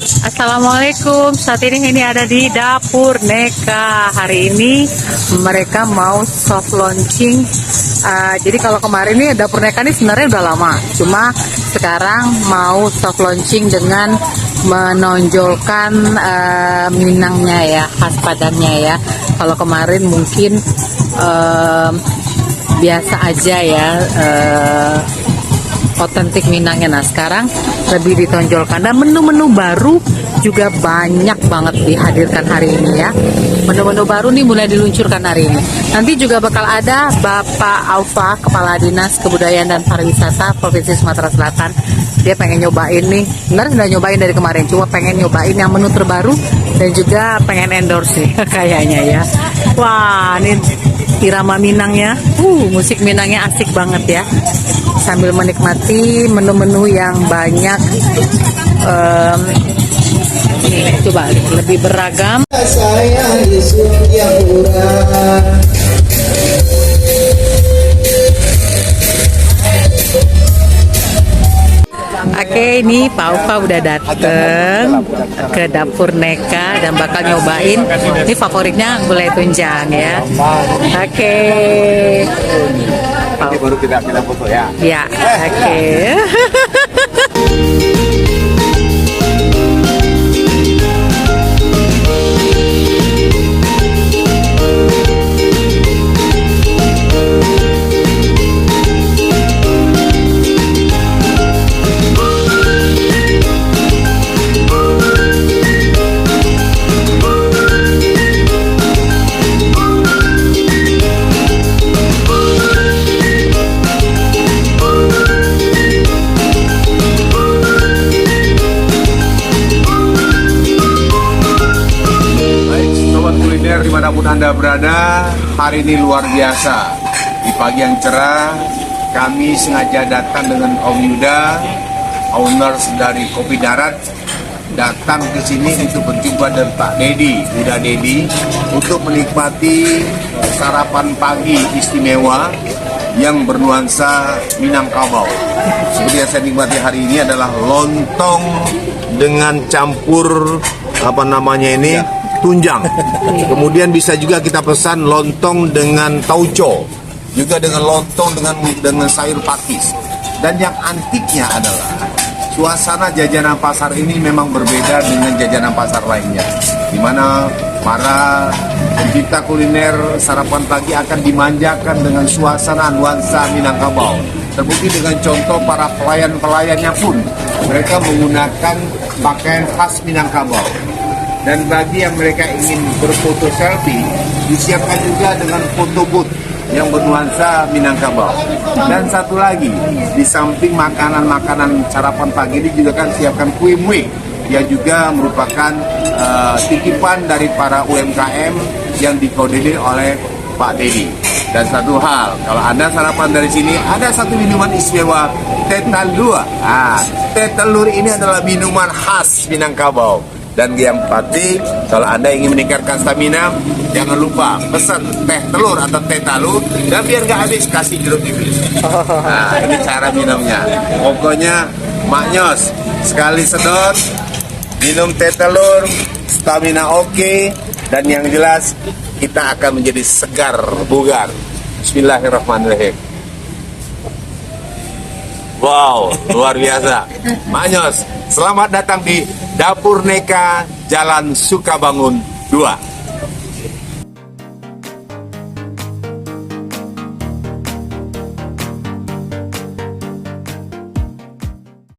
Assalamualaikum. Saat ini ada di Dapur Neka. Hari ini mereka mau soft launching. Jadi kalau kemarin nih Dapur Neka ini sebenarnya udah lama. Cuma sekarang mau soft launching dengan menonjolkan Minangnya ya, khas Padangnya ya. Kalau kemarin mungkin biasa aja ya. Otentik Minangnya. Nah sekarang lebih ditonjolkan dan menu-menu baru juga banyak banget dihadirkan hari ini ya. Menu-menu baru nih mulai diluncurkan hari ini. Nanti juga bakal ada Bapak Aufa, Kepala Dinas Kebudayaan dan Pariwisata Provinsi Sumatera Selatan. Dia pengen nyobain nih, sebenarnya sudah nyobain dari kemarin, cuma pengen nyobain yang menu terbaru dan juga pengen endorse nih kayaknya ya. Wah ini irama Minangnya, musik Minangnya asik banget ya. Sambil menikmati menu-menu yang banyak, nih coba lebih beragam. Oke, ini Pak Ufa udah dateng ke Dapur Neka dan bakal nyobain. Ini favoritnya gulai tunjang ya. Oke. Nanti baru kita foto ya. Ya, oke. Dimanapun Anda berada, hari ini luar biasa. Di pagi yang cerah, kami sengaja datang dengan Om Yuda, owners dari Kopi Darat, datang ke sini untuk berjumpa dengan Pak Dedi, Uda Dedi, untuk menikmati sarapan pagi istimewa yang bernuansa Minangkabau. Seperti yang saya nikmati hari ini adalah lontong dengan campur tunjang. Kemudian bisa juga kita pesan lontong dengan tauco, juga dengan lontong dengan sayur pakis. Dan yang antiknya adalah suasana jajanan pasar ini memang berbeda dengan jajanan pasar lainnya, di mana para pencinta kuliner sarapan pagi akan dimanjakan dengan suasana nuansa Minangkabau. Terbukti dengan contoh para pelayan-pelayannya pun mereka menggunakan pakaian khas Minangkabau. Dan bagi yang mereka ingin berfoto selfie, disiapkan juga dengan foto booth yang bernuansa Minangkabau. Dan satu lagi, di samping makanan-makanan sarapan pagi ini juga kan siapkan kue mue yang juga merupakan titipan dari para UMKM yang dikoordinir oleh Pak Dedi. Dan satu hal, kalau Anda sarapan dari sini, ada satu minuman istimewa, teh talua. Teh telur ini adalah minuman khas Minangkabau. Dan yang pasti, kalau Anda ingin meningkatkan stamina, jangan lupa pesan teh telur atau teh talu, dan biar nggak habis kasih jeruk nipis. Nah, ini cara minumnya. Pokoknya maknyos, sekali sedot, minum teh telur, stamina oke, dan yang jelas kita akan menjadi segar, bugar. Bismillahirrahmanirrahim. Wow, luar biasa. Maknyos, selamat datang di Dapur Neka, Jalan Sukabangun 2.